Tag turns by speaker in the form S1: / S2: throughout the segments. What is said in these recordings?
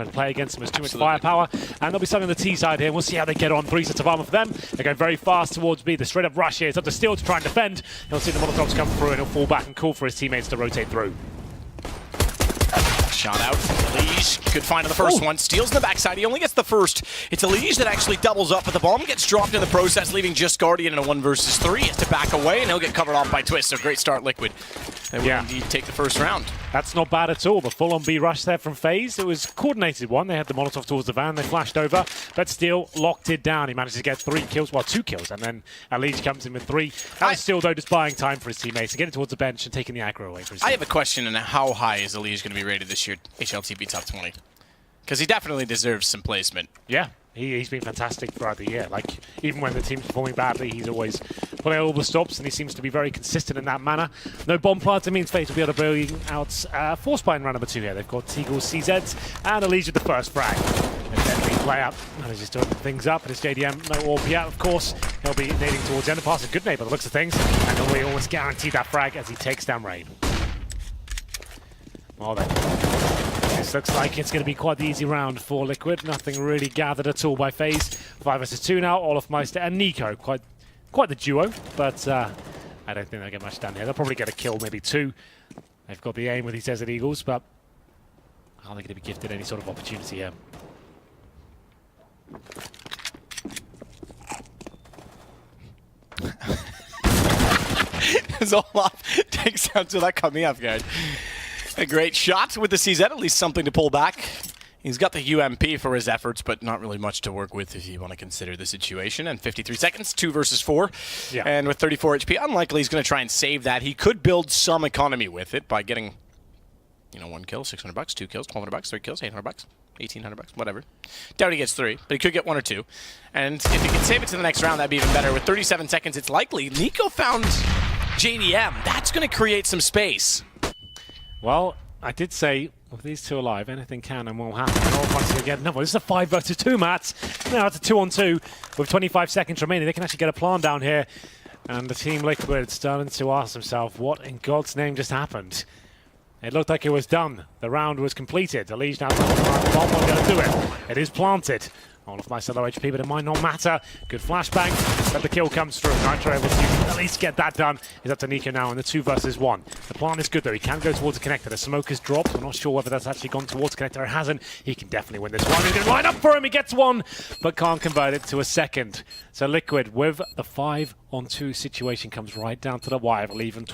S1: to play against him. There's too much firepower, and they'll be starting on the T side here. We'll see how they get on. 3 sets of armor for them. They go very fast towards B. The straight up rush here. It's up to Steel to try and defend. He'll see the Molotovs come through, and he'll fall back and call for his teammates to rotate through.
S2: Shot out. Elige, good find on the first one. Steals in the backside. He only gets the first. It's Elige that actually doubles up, but the bomb gets dropped in the process, leaving just Guardian in a 1 versus 3. He has to back away, and he'll get covered off by Twist. So great start, Liquid. They will indeed take the first round.
S1: That's not bad at all. The full-on B rush there from FaZe. It was a coordinated one. They had the Molotov towards the van. They flashed over, but Steel locked it down. He managed to get 3 kills, well, 2 kills, and then Elige comes in with 3. That was Steel, though, just buying time for his teammates and getting towards the bench and taking the aggro away for his team.
S2: I have a question on how high is Elige going to be rated this year, HLTV top 20? Because he definitely deserves some placement.
S1: Yeah. He's been fantastic throughout the year. Like, even when the team's performing badly, he's always putting out all the stops, and he seems to be very consistent in that manner. No bomb planter means FaZe will be able to bring out Force Spine round number 2 here. They've got Teagles, CZs, and Elige with the first frag. And then the play up manages to open things up, and it's JDM, no AWP yet, of course. He'll be nading towards the underpass. A good nade by the looks of things, and we almost guarantee that frag as he takes down Rain. Well then. This looks like it's going to be quite the easy round for Liquid. Nothing really gathered at all by FaZe. 5 versus 2 now. Olofmeister and Nico. Quite the duo, but I don't think they'll get much done here. They'll probably get a kill, maybe 2. They've got the aim with these Desert Eagles, but are they going to be gifted any sort of opportunity here?
S2: Olaf takes down to that cut me off, guys. A great shot with the CZ, at least something to pull back. He's got the UMP for his efforts, but not really much to work with if you want to consider the situation. And 53 seconds, 2 versus 4. Yeah. And with 34 HP, unlikely he's going to try and save that. He could build some economy with it by getting, 1 kill, $600, 2 kills, $1,200, 3 kills, $800, $1,800, whatever. Doubt he gets 3, but he could get 1 or 2. And if he can save it to the next round, that'd be even better. With 37 seconds, it's likely. Nico found JDM. That's going to create some space.
S1: Well, I did say, with these 2 alive, anything can and will happen. And all once again, no, this is a 5 versus 2 match. Now it's a 2-on-2 with 25 seconds remaining. They can actually get a plan down here. And the Team Liquid starting to ask themselves, what in God's name just happened? It looked like it was done. The round was completed. Elige now bomb going to do it. It is planted. All of my solo HP, but it might not matter. Good flashbang, but the kill comes through. Nitro able to at least get that done. He's up to Nico now in the 2 versus 1. The plan is good though. He can go towards the connector. The smoke has dropped. I'm not sure whether that's actually gone towards the connector. It hasn't. He can definitely win this one. He's going to line up for him. He gets 1, but can't convert it to a second. So Liquid with the 5-on-2 situation comes right down to the wire. Legion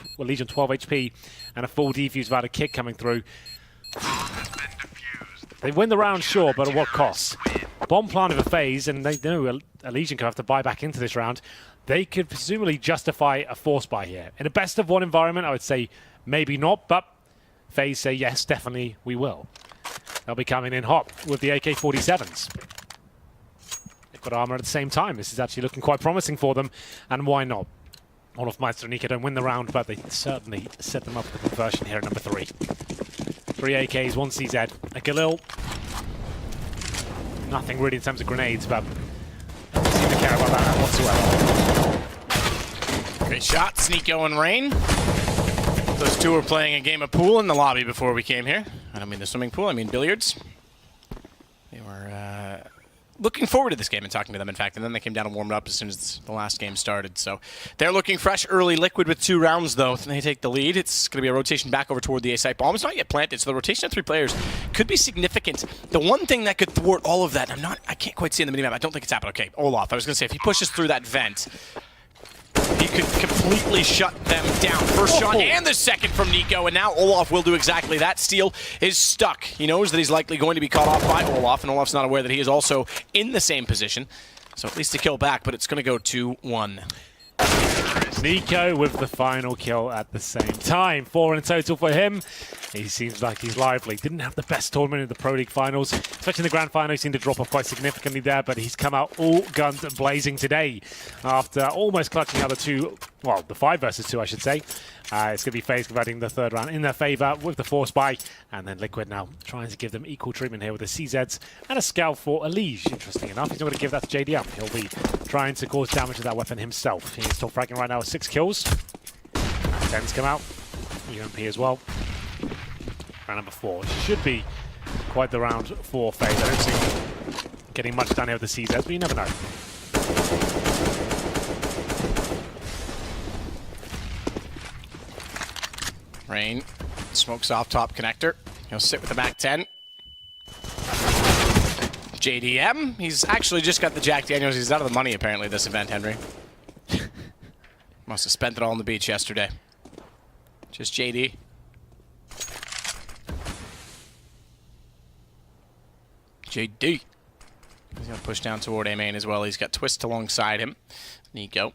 S1: 12 HP and a full defuse without a kick coming through. They win the round, sure, but at what cost? Bomb planted for FaZe, and they know a Legion could have to buy back into this round. They could presumably justify a force buy here. In a best-of-1 environment, I would say maybe not, but FaZe say yes, definitely we will. They'll be coming in hot with the AK-47s. They've got armor at the same time. This is actually looking quite promising for them, and why not? Olofmeister and Nico don't win the round, but they certainly set them up for the conversion here at number 3. 3 AKs, 1 CZ, a Galil. Nothing really in terms of grenades, but I don't seem to care about that whatsoever.
S2: Great shots, Nico and Rain. Those 2 were playing a game of pool in the lobby before we came here. I don't mean the swimming pool, I mean billiards. They were looking forward to this game and talking to them, in fact, and then they came down and warmed up as soon as the last game started. So they're looking fresh early. Liquid with 2 rounds, though. They take the lead. It's going to be a rotation back over toward the A site. Bomb is not yet planted, so the rotation of 3 players could be significant. The one thing that could thwart all of that, I can't quite see in the minimap. I don't think it's happened. Okay, Olaf. I was going to say, if he pushes through that vent, he could completely shut them down. First shot and the second from Nico, and now Olaf will do exactly that. Steel is stuck. He knows that he's likely going to be caught off by Olaf, and Olaf's not aware that he is also in the same position. So at least a kill back, but it's going to go 2-1.
S1: Nico with the final kill at the same time. 4 in total for him. He seems like he's lively. Didn't have the best tournament in the Pro League finals, especially in the Grand Final. He seemed to drop off quite significantly there, but he's come out all guns blazing today after almost clutching out the 2, well, the 5 versus 2, I should say. It's going to be FaZe converting the 3rd round in their favor with the force buy, and then Liquid now trying to give them equal treatment here with the CZs and a scout for Elige. Interesting enough, he's not going to give that to JDM. He'll be trying to cause damage to that weapon himself. He's still fragging right now with 6 kills. And 10's come out. UMP as well. Round number 4. Should be Quite the round for FaZe. I don't see getting much done here with the CZs, but you never know.
S2: Rain smokes off top connector. He'll sit with the Mac 10. JDM, he's actually just got the Jack Daniels. He's out of the money apparently this event, Henry. Must have spent it all on the beach yesterday. Just JD. JD. He's going to push down toward A main as well. He's got Twist alongside him. Nico.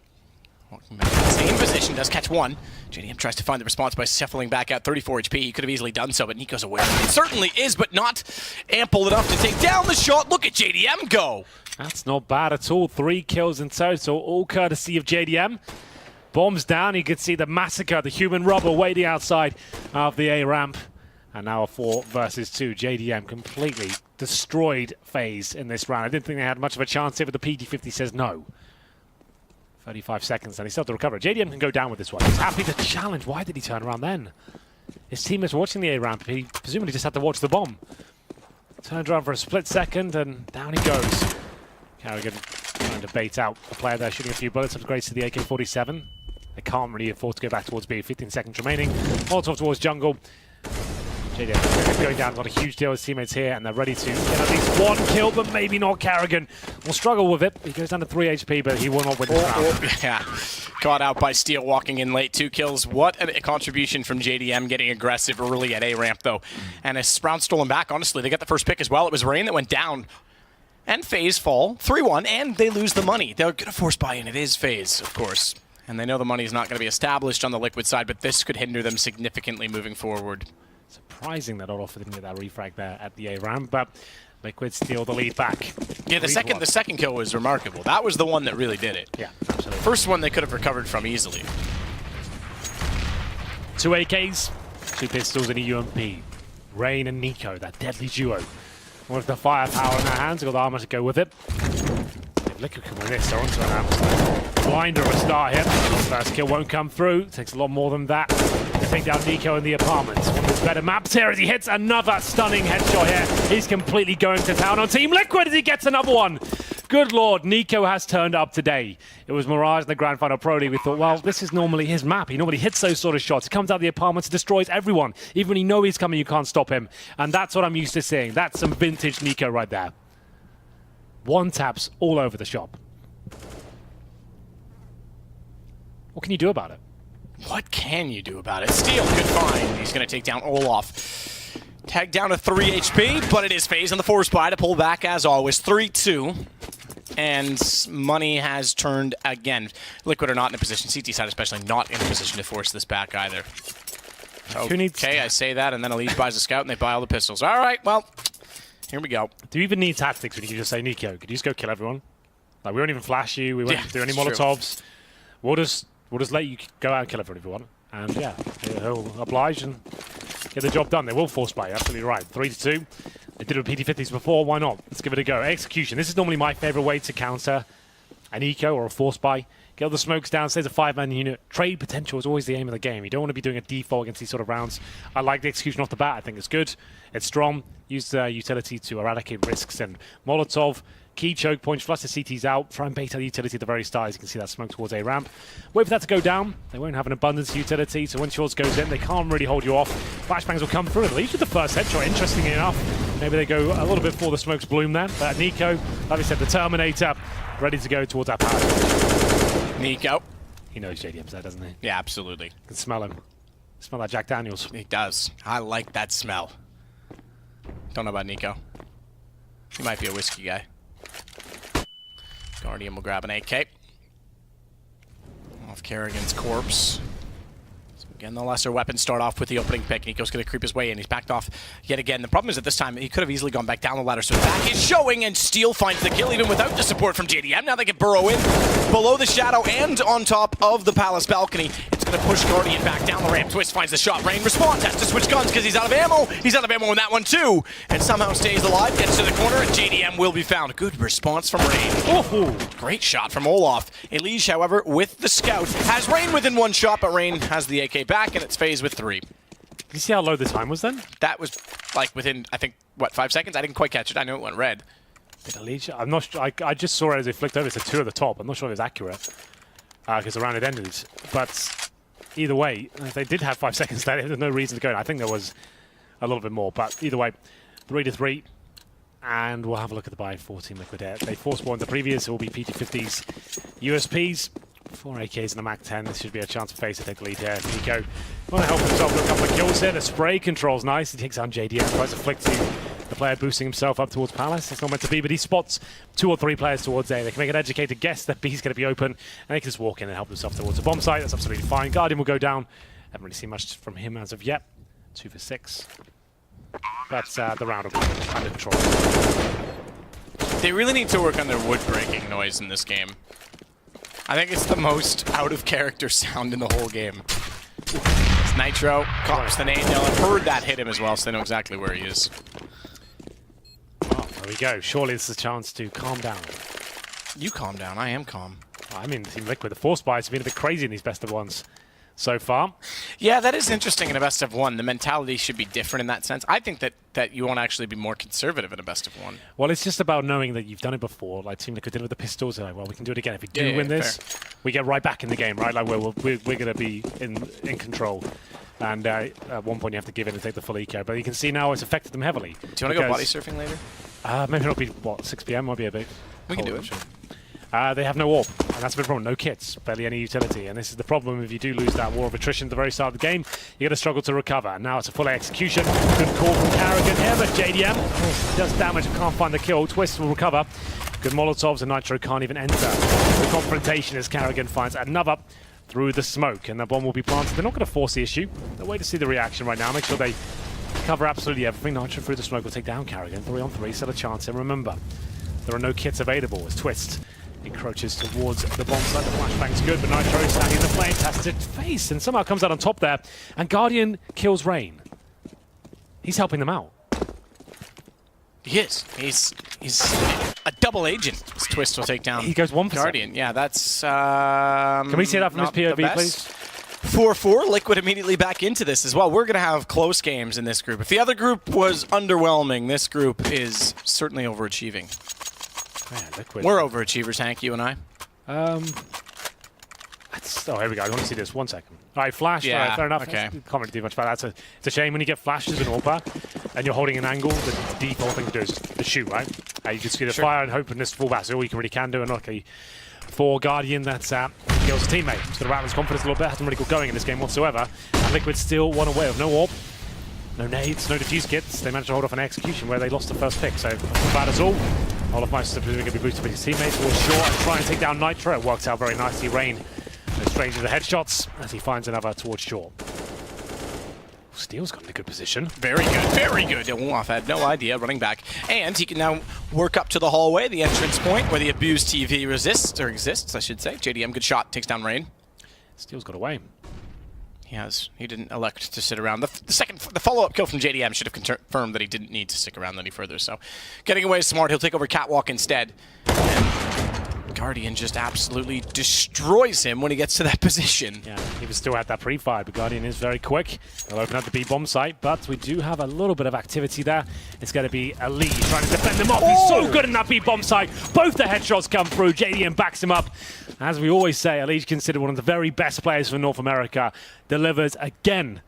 S2: Walking back in the same position, does catch one. JDM tries to find the response by shuffling back out 34 HP. He could have easily done so, but Nico's aware. It certainly is, but not ample enough to take down the shot. Look at JDM go.
S1: That's not bad at all. 3 kills in total, all courtesy of JDM. Bombs down, you can see the massacre, the human rubber waiting outside of the A ramp. And now a 4 versus 2. JDM completely destroyed FaZe in this round. I didn't think they had much of a chance here, but the PD50 says no. 35 seconds, and he still has to recover. JDM can go down with this one. He's happy to challenge. Why did he turn around then? His teammates were watching the A ramp. He presumably just had to watch the bomb. Turned around for a split second, and down he goes. Carrigan trying to bait out a player there, shooting a few bullets. Upgrades to the AK-47. They can't really afford to go back towards B. 15 seconds remaining. Molotov towards jungle. JDM going down, not a huge deal. His teammates here, and they're ready to get at least 1 kill, but maybe not. Carrigan will struggle with it. He goes down to 3 HP, but he will not win this round.
S2: Yeah, caught out by Steel walking in late. 2 kills. What a contribution from JDM, getting aggressive early at A ramp, though. And as Brown stolen back, honestly, they got the first pick as well. It was Rain that went down. And FaZe fall 3-1, and they lose the money. They're going to force buy-in. It is FaZe, of course. And they know the money is not going to be established on the Liquid side, but this could hinder them significantly moving forward.
S1: Surprising that Olaf didn't get that refrag there at the A ramp, but Liquid steal the lead back.
S2: Yeah, the second kill was remarkable. That was the one that really did it.
S1: Yeah, absolutely.
S2: First one they could have recovered from easily.
S1: 2 AKs, 2 pistols, and a UMP. Rain and Nico, that deadly duo. With the firepower in their hands, they've got the armor to go with it. If Liquid can win this, they're onto an absolute blinder of a start here. First kill won't come through. Takes a lot more than that to take down Nico in the apartments. One of his better maps here as he hits another stunning headshot here. He's completely going to town on Team Liquid as he gets another one. Good lord, Nico has turned up today. It was Mirage in the Grand Final Pro League. We thought, well, this is normally his map. He normally hits those sort of shots. He comes out of the apartments and destroys everyone. Even when you know he's coming, you can't stop him. And that's what I'm used to seeing. That's some vintage Nico right there. One taps all over the shop. What can you do about it?
S2: What can you do about it? Steel, good find. He's going to take down Olaf. Tag down to 3 HP, but it is FaZe on the force buy to pull back as always. 3-2. And money has turned again. Liquid are not in a position, CT side especially, not in a position to force this back either. Okay, I say that, and then Elise buys a scout, and they buy all the pistols. All right, well, here we go.
S1: Do you even need tactics when you can just say, Nico, could you just go kill everyone? Like, we won't even flash you, we won't do any Molotovs. We'll just let you go out and kill everyone if you want. And yeah, he'll oblige and get the job done. They will force buy, absolutely right. 3-2. They did it with PD50s before, why not? Let's give it a go. Execution. This is normally my favorite way to counter an eco or a force buy. Get all the smokes down, stays a 5-man unit. Trade potential is always the aim of the game. You don't want to be doing a default against these sort of rounds. I like the execution off the bat. I think it's good. It's strong. Use the utility to eradicate risks. And Molotov, key choke points, flush the CTs out. Try and bait out the utility at the very start. As you can see that smoke towards A ramp. Wait for that to go down. They won't have an abundance of utility. So when yours goes in, they can't really hold you off. Flashbangs will come through. At least with the first headshot, interestingly enough. Maybe they go a little bit before the smokes bloom there. But Nico, like I said, the Terminator, ready to go towards that power.
S2: Nico.
S1: He knows JDM's there, doesn't he?
S2: Yeah, absolutely.
S1: You can smell him. Smell that Jack Daniels.
S2: He does. I like that smell. Don't know about Nico. He might be a whiskey guy. Guardian will grab an AK. Off Kerrigan's corpse. So again, the lesser weapons start off with the opening pick. Nico's going to creep his way in. He's backed off yet again. The problem is at this time, he could have easily gone back down the ladder. So the back is showing, and Steel finds the kill even without the support from JDM. Now they can burrow in below the shadow and on top of the palace balcony. It's going to push Guardian back down the ramp. Twist finds the shot. Rain responds, has to switch guns because he's out of ammo. He's out of ammo in that one too. And somehow stays alive, gets to the corner, and JDM will be found. Good response from Rain. Oh, great shot from Olaf. Elige, however, with the scout, has Rain within one shot, but Rain has the AK back, and it's FaZe with 3.
S1: you see how low the time was then?
S2: That was like within, I think, what, 5 seconds? I didn't quite catch it. I know it went red.
S1: Did Elite? I'm not sure. I just saw it as it flicked over to 2 at the top. I'm not sure if it was accurate because the round had ended. But either way, if they did have 5 seconds there, there's no reason to go. I think there was a little bit more. But either way, 3-3. And we'll have a look at the buy for Team Liquid Air. They forced one the previous. It will be PT50s, USPs, 4 AKs and a MAC-10. This should be a chance for FaZe to take the lead here. Nico want to help himself with a couple of kills here. The spray control's nice. He takes down JDM, tries to flick to the player boosting himself up towards Palace. That's not meant to be, but he spots 2 or 3 players towards A. They can make an educated guess that B's going to be open, and they can just walk in and help himself towards the bomb site. That's absolutely fine. Guardian will go down. Haven't really seen much from him as of yet. 2 for 6. But the round will be under control.
S2: They really need to work on their wood-breaking noise in this game. I think it's the most out-of-character sound in the whole game. It's Nitro, cops the nade. They'll have heard that hit him as well, so they know exactly where he is.
S1: Oh, there we go. Surely this is a chance to calm down.
S2: You calm down. I am calm.
S1: I mean, Team Liquid, the force buys have been a bit crazy in these best of ones so far.
S2: Yeah, that is interesting in a best of one. The mentality should be different in that sense. I think that you want to actually be more conservative in a best of one.
S1: Well, it's just about knowing that you've done it before. Like Team Liquid did with the pistols. They're like, well, we can do it again. If we do win this, we get right back in the game, right? Like we're going to be in control. And at one point you have to give in and take the full eco. But you can see now it's affected them heavily.
S2: Do you want to go body surfing later?
S1: Maybe it'll be, what, 6 PM might be a bit.
S2: We can do it.
S1: They have no AWP, and that's a big problem. No kits, barely any utility. And this is the problem if you do lose that war of attrition at the very start of the game, you're going to struggle to recover. And now it's a full execution. Good call from Karrigan here, but JDM does damage and can't find the kill. Twist will recover. Good Molotovs, and Nitro can't even enter the confrontation as Karrigan finds another through the smoke. And the bomb will be planted. They're not going to force the issue. They'll wait to see the reaction right now. Make sure they cover absolutely everything. Nitro through the smoke will take down Karrigan. 3-on-3, still a chance. And remember, there are no kits available as Twist encroaches towards the bomb site. The flashbang's good, but Nitro standing in the flames has to face and somehow comes out on top there. And Guardian kills Rain. He's helping them out.
S2: He is. He's a double agent. This Twist will take down.
S1: He goes 1%.
S2: Guardian. Yeah, that's.
S1: Can we see that from his POV, please?
S2: 4-4. Liquid immediately back into this as well. We're going to have close games in this group. If the other group was underwhelming, this group is certainly overachieving.
S1: Man, Liquid.
S2: We're overachievers, Hank, you and I.
S1: Oh, here we go. I want to see this. 1 second. All right, flash.
S2: Yeah,
S1: all right, fair enough.
S2: okay.
S1: Can't really do much about that. It's a shame when you get flashes in AWP and you're holding an angle. The default thing to do is just shoot, right? You just get a fire and hope and just fall back. So all you can really can do. And luckily for Guardian, that's kills a teammate. He's going to rattle his confidence a little bit. Hasn't really got going in this game whatsoever. And Liquid still one away of no AWP. No nades, no defuse kits. They managed to hold off an execution where they lost the first pick. So not bad at all. All of my stuff is going to be boosted by his teammates. Will short and try and take down Nitro. It worked out very nicely. Rain no strange to the headshots as he finds another towards short. Steel's got in a good position.
S2: Very good, very good. Wolf had no idea running back. And he can now work up to the hallway, the entrance point where the abused TV resists, or exists, I should say. JDM, good shot, takes down Rain.
S1: Steel's got away.
S2: He didn't elect to sit around. The follow-up kill from JDM should have confirmed that he didn't need to stick around any further. So, getting away is smart. He'll take over Catwalk instead. And Guardian just absolutely destroys him when he gets to that position.
S1: Yeah, he was still at that pre-fire, but Guardian is very quick. They'll open up the B bomb site, but we do have a little bit of activity there. It's going to be Ali trying to defend them off. He's so good in that B bomb site. Both the headshots come through. JDM backs him up. As we always say, Ali's considered one of the very best players for North America. Delivers again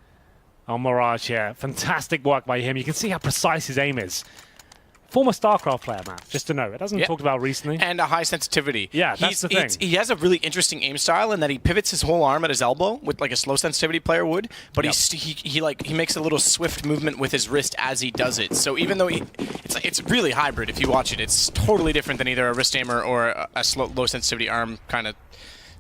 S1: on Mirage here. Fantastic work by him. You can see how precise his aim is. Former StarCraft player, Matt, just to know. It hasn't talked about recently.
S2: And a high sensitivity.
S1: Yeah, that's the thing.
S2: He has a really interesting aim style in that he pivots his whole arm at his elbow with like a slow sensitivity player would, but he makes a little swift movement with his wrist as he does it. So even though it's really hybrid if you watch it, it's totally different than either a wrist aimer or a low sensitivity arm kind of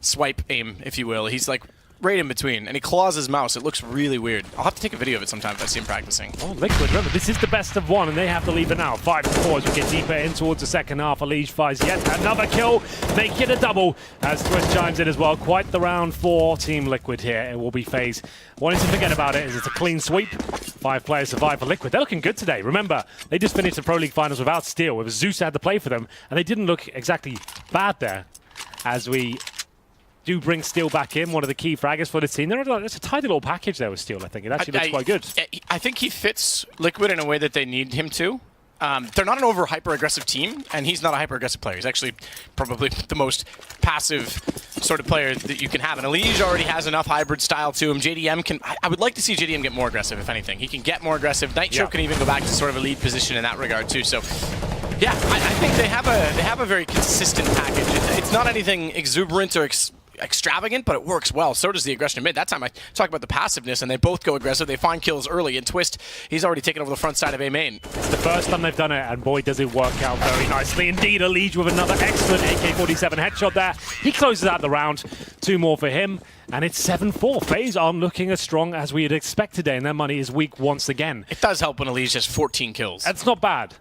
S2: swipe aim, if you will. He's like right in between, and he claws his mouse. It looks really weird. I'll have to take a video of it sometime if I see him practicing.
S1: Oh, Liquid, remember, this is the best of one, and they have to leave it now. 5-4 as we get deeper in towards the second half. Elige finds yet another kill, make it a double, as Twist chimes in as well. Quite the round for Team Liquid here. It will be FaZe. Wanting to forget about it, as it's a clean sweep. 5 players survive for Liquid. They're looking good today. Remember, they just finished the Pro League Finals without Steel. It was Zeus that had to play for them, and they didn't look exactly bad there, as we do bring Steel back in, one of the key fraggers for the team. There's a tidy little package there with Steel, I think. It actually looks quite good.
S2: I think he fits Liquid in a way that they need him to. They're not an hyper-aggressive team, and he's not a hyper-aggressive player. He's actually probably the most passive sort of player that you can have. And Elige already has enough hybrid style to him. JDM can... I would like to see JDM get more aggressive, if anything. He can get more aggressive. Nitro can even go back to sort of a lead position in that regard, too. So, yeah, I think they have a very consistent package. It's not anything exuberant or extravagant, but it works well. So does the aggression in mid. That time I talk about the passiveness, and they both go aggressive. They find kills early, and Twist, he's already taken over the front side of A main.
S1: It's the first time they've done it, and boy, does it work out very nicely indeed. Elige with another excellent AK-47 headshot there. He closes out the round. 2 more for him, and it's 7-4. FaZe aren't looking as strong as we had expected today, and their money is weak once again.
S2: It does help when Elige has 14 kills.
S1: That's not bad,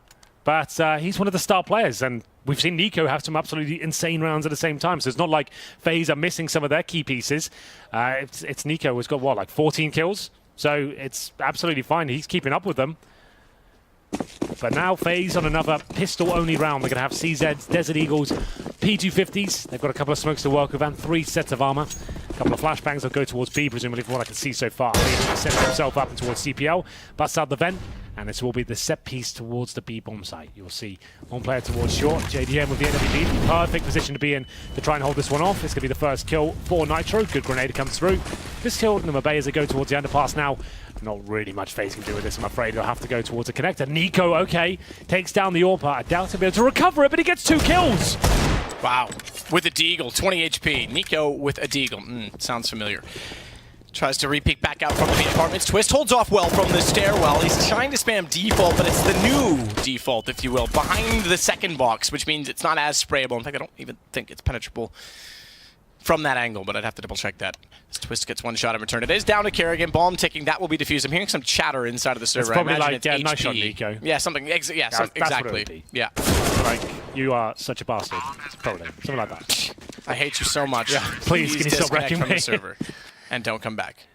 S1: but he's one of the star players, and we've seen Nico have some absolutely insane rounds at the same time, so it's not like FaZe are missing some of their key pieces. It's Nico who's got, what, like 14 kills? So it's absolutely fine. He's keeping up with them. But now FaZe on another pistol-only round. They're going to have CZs, Desert Eagles, P250s. They've got a couple of smokes to work with and 3 sets of armor. A couple of flashbangs will go towards B, presumably, from what I can see so far. He sets himself up towards CPL, busts out the vent, and this will be the set piece towards the B bomb site. You'll see one player towards short, JDM with the NWP. Perfect position to be in to try and hold this one off. It's going to be the first kill for Nitro. Good grenade comes through. This killed them Bay as they go towards the underpass now. Not really much FaZe can do with this, I'm afraid. They'll have to go towards a connector. Nico, okay, takes down the AWP. I doubt he'll be able to recover it, but he gets 2 kills.
S2: Wow. With a deagle, 20 HP. Nico with a deagle. Sounds familiar. Tries to re-peek back out from the main apartments. Twist holds off well from the stairwell. He's trying to spam default, but it's the new default, if you will, behind the second box, which means it's not as sprayable. In fact, I don't even think it's penetrable from that angle, but I'd have to double-check that. As Twist gets 1 shot in return. It is down to Kerrigan. Bomb ticking. That will be defused. I'm hearing some chatter inside of the server.
S1: It's probably
S2: I
S1: like, nice shot, Nico.
S2: Yeah, something. Exactly.
S1: What it would be.
S2: Yeah.
S1: Like, you are such a bastard. Probably. Something like that.
S2: I hate you so much.
S1: Yeah. Please, can you stop wrecking
S2: from
S1: me?
S2: the server and don't come back.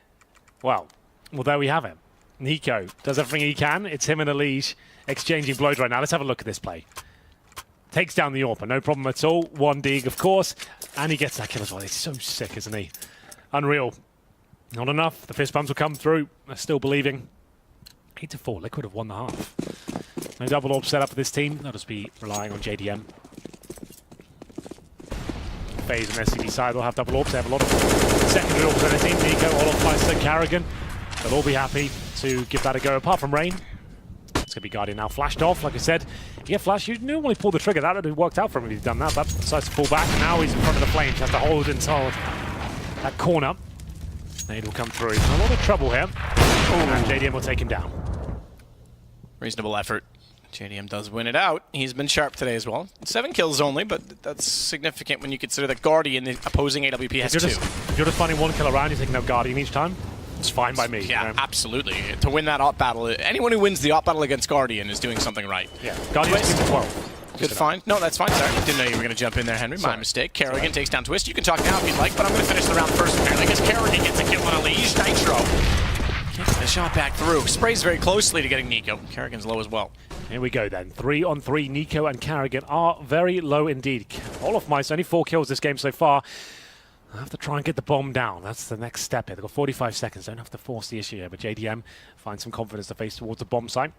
S1: Well, there we have it. Nico does everything he can. It's him and Elige exchanging blows right now. Let's have a look at this play. Takes down the AWP, no problem at all. 1 dig, of course. And he gets that kill as well. He's so sick, isn't he? Unreal. Not enough. The fist bumps will come through. They're still believing. 8-4. Liquid have won the half. No double AWP set up for this team. They'll just be relying on JDM. FaZe and SCD side will have double AWPs. They have a lot of secondary AWPs on their team. Nico, Olof, Meister, Carrigan. They'll all be happy to give that a go, apart from Rain. It's going to be Guardian now flashed off, like I said. You get flashed, you normally pull the trigger. That would have worked out for him if he'd done that, but decides to pull back. Now he's in front of the flames, has to hold inside that corner. Nade will come through. A lot of trouble here. And JDM will take him down.
S2: Reasonable effort. JDM does win it out. He's been sharp today as well. 7 kills only, but that's significant when you consider that Guardian, the opposing AWP, has 2.
S1: If you're just finding 1 kill around, you're taking out Guardian each time. It's fine by me.
S2: Yeah,
S1: you know?
S2: absolutely. To win that op battle, anyone who wins the op battle against Guardian is doing something right.
S1: Yeah, Guardian's 12.
S2: Good find. No, that's fine. Sorry. Didn't know you were going to jump in there, Henry. My mistake. Kerrigan takes down Twist. You can talk now if you'd like, but I'm going to finish the round first, apparently, because Kerrigan gets a kill on Elige. Nitro gets the shot back through. Sprays very closely to getting Nico. Kerrigan's low as well.
S1: Here we go then. 3-on-3. Nico and Carrigan are very low indeed. Olof Meister, only 4 kills this game so far. I have to try and get the bomb down. That's the next step here. They've got 45 seconds. Don't have to force the issue here. But JDM finds some confidence to face towards the bomb site.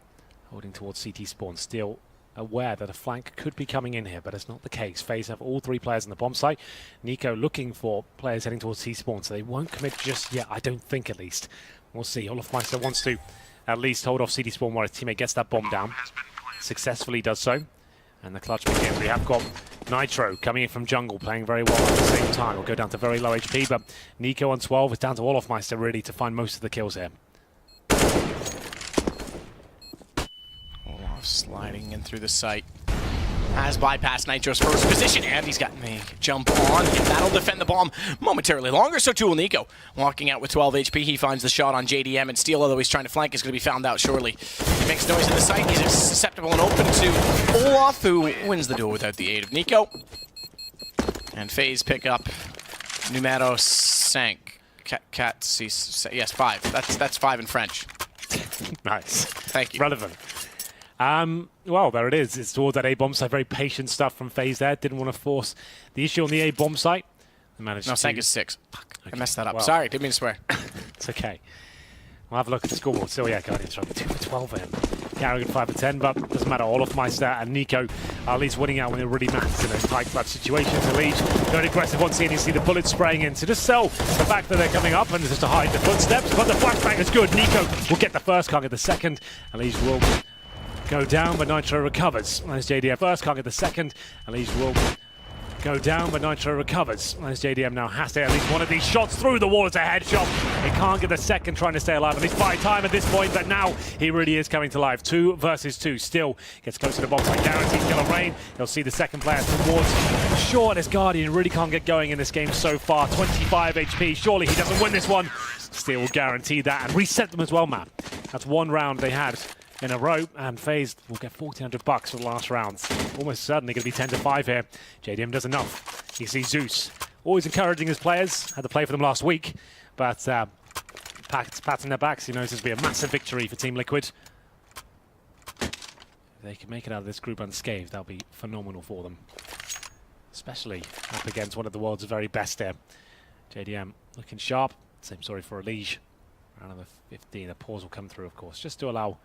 S1: Holding towards CT spawn. Still aware that a flank could be coming in here, but it's not the case. FaZe have all 3 players in the bomb site. Nico looking for players heading towards C spawn, so they won't commit just yet. I don't think, at least. We'll see. Olof Meister wants to at least hold off CD spawn while his teammate gets that bomb down. Successfully does so. And the clutch begins. We have got Nitro coming in from jungle, playing very well at the same time. We'll go down to very low HP, but Nico on 12 is down to Olof Meister really to find most of the kills here.
S2: Olof sliding in through the site. Has bypassed Nitro's first position, and he's got me jump on, and that'll defend the bomb momentarily longer. So too will Nico. Walking out with 12 HP, he finds the shot on JDM, and Steel, although he's trying to flank, is going to be found out shortly. He makes noise in the site. He's susceptible and open to Olaf, who wins the duel without the aid of Nico. And FaZe pick up numero 5. Yes, 5. That's 5 in French.
S1: Nice.
S2: Thank you.
S1: Relevant. Well, there it is. It's towards that A bomb site. Very patient stuff from FaZe there. Didn't want to force the issue on the A bomb site. Managed
S2: No,
S1: to...
S2: Sank is 6. Fuck,
S1: Okay.
S2: I messed that up.
S1: Well,
S2: Sorry, didn't mean to swear.
S1: It's okay. We'll have a look at the scoreboard. So yeah, Guardian's trying 2 for 12 in. Carrigan 5 for 10, but doesn't matter. Olofmeister and Nico are at least winning out when it really matters in those tight clutch situations. Elise going aggressive on scene. You see the bullets spraying in. So just sell the fact that they're coming up and just to hide the footsteps. But the flashbang is good. Nico will get the first, can't get the second. Elise will go down, but Nitro recovers. As JDM first, can't get the second. Elise will go down, but Nitro recovers. As JDM now has to at least one of these shots through the wall. It's a headshot. He can't get the second, trying to stay alive. At least buy time at this point, but now he really is coming to life. 2 versus 2. Still gets close to the box. I guarantee kill of Rain. You'll see the second player towards short. As Guardian really can't get going in this game so far. 25 HP. Surely he doesn't win this one. Still will guarantee that and reset them as well, man. That's one round they had in a row, and FaZe will get $1,400 for the last round. Almost certainly going to be 10 to 5 here. JDM does enough. You see Zeus always encouraging his players. Had to play for them last week, but patting their backs. He knows this will be a massive victory for Team Liquid. If they can make it out of this group unscathed, that'll be phenomenal for them. Especially up against one of the world's very best here. JDM looking sharp. Same story for Elige. Round number 15. The pause will come through, of course, just to allow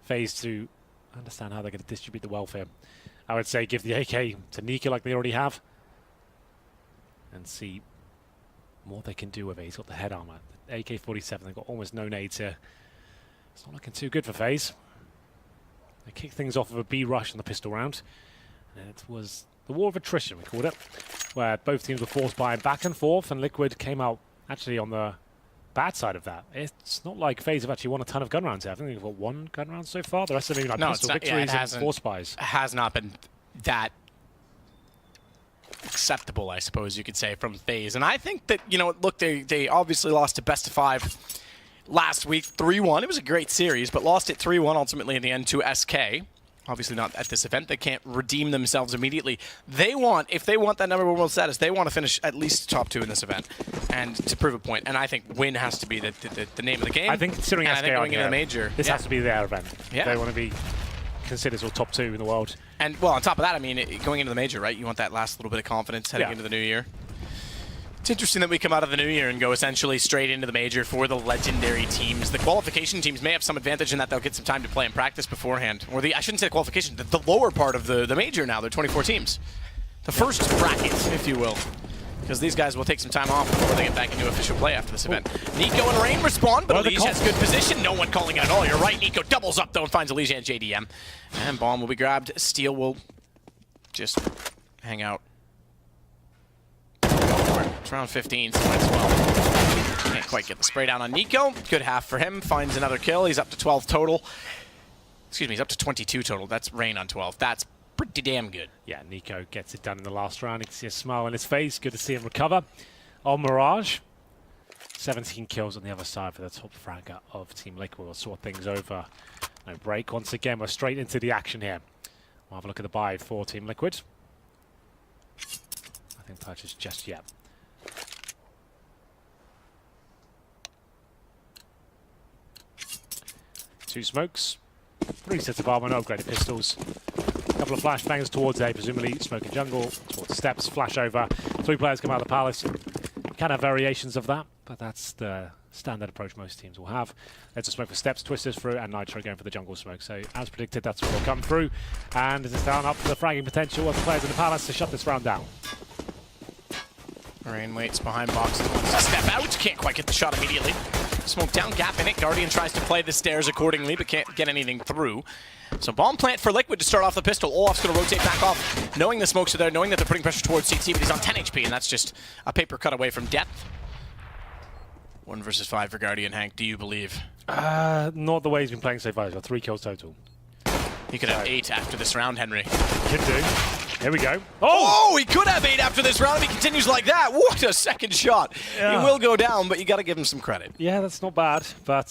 S1: FaZe to understand how they're going to distribute the welfare. I would say give the AK to Nico like they already have, and see what they can do with it. He's got the head armor. The AK-47, they've got almost no nades here. It's not looking too good for FaZe. They kicked things off with a B rush on the pistol round. And it was the war of attrition, we called it, where both teams were forced by back and forth, and Liquid came out actually on the bad side of that. It's not like FaZe have actually won a ton of gun rounds here. I think they've got 1 gun round so far. The rest of them have been like pistol victories and force buys.
S2: It has not been that acceptable, I suppose you could say, from FaZe. And I think that, you know, look, they obviously lost to best of 5 last week, 3-1. It was a great series, but lost it 3-1 ultimately in the end to SK. Obviously not at this event. They can't redeem themselves immediately. They want, if they want that #1 world status, they want to finish at least top 2 in this event and to prove a point. And I think win has to be the name of the game.
S1: I think considering SK
S2: going into the major,
S1: this has to be their event.
S2: Yeah.
S1: They want to be considered as top 2 in the world.
S2: And well, on top of that, I mean, going into the major, right? You want that last little bit of confidence heading
S1: Yeah.
S2: into the new year. It's interesting that we come out of the new year and go essentially straight into the major for the legendary teams. The qualification teams may have some advantage in that they'll get some time to play and practice beforehand. Or I shouldn't say the qualification, the lower part of the major now. They're 24 teams. The first bracket, if you will. Because these guys will take some time off before they get back into official play after this event. Nico and Rain respond, but Elige has good position. No one calling it at all. You're right. Nico doubles up, though, and finds Elige and JDM. And bomb will be grabbed. Steel will just hang out. It's round 15, so might as well. Can't quite get the spray down on Nico. Good half for him. Finds another kill. He's up to 12 total. Excuse me, he's up to 22 total. That's Rain on 12. That's pretty damn good.
S1: Yeah, Nico gets it done in the last round. You can see a smile on his face. Good to see him recover. On Mirage, 17 kills on the other side for the top fragger of Team Liquid. We'll sort things over. No break. Once again, we're straight into the action here. We'll have a look at the buy for Team Liquid. Nothing purchased just yet. Two smokes, 3 sets of armor, no upgraded pistols. A couple of flashbangs towards A, presumably smoking jungle, towards steps, flash over. 3 players come out of the palace. Can have variations of that, but that's the standard approach most teams will have. There's a smoke for steps, twisters through, and Nitro going for the jungle smoke. So as predicted, that's what will come through. And this is down up to the fragging potential of the players in the palace to shut this round down.
S2: Rain waits behind boxes, wants to step out, can't quite get the shot immediately. Smoke down, gap in it. Guardian tries to play the stairs accordingly, but can't get anything through. So bomb plant for Liquid to start off the pistol. Olaf's going to rotate back off, knowing the smokes are there, knowing that they're putting pressure towards CT, but he's on 10 HP, and that's just a paper cut away from death. 1 versus 5 for Guardian. Hank, do you believe?
S1: Not the way he's been playing so far. He's got 3 kills total.
S2: He could have 8 after this round, Henry.
S1: Could do. Here we go.
S2: Oh, he could have 8 after this round if he continues like that. What a second shot.
S1: Yeah.
S2: He will go down, but you got to give him some credit.
S1: Yeah, that's not bad, but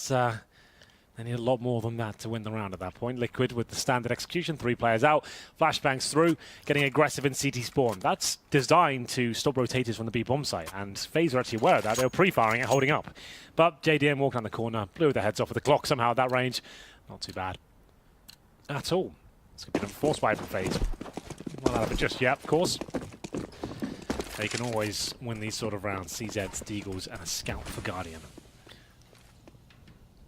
S1: they need a lot more than that to win the round at that point. Liquid with the standard execution, 3 players out, flashbangs through, getting aggressive in CT spawn. That's designed to stop rotators from the B bomb site, and FaZe are actually aware of that. They were pre-firing it, holding up. But JDM walked down the corner, blew their heads off with the clock somehow at that range. Not too bad at all. It's going to be a force buy from FaZe. Not out of it just yet, of course. They can always win these sort of rounds. CZs, Deagles, and a scout for Guardian.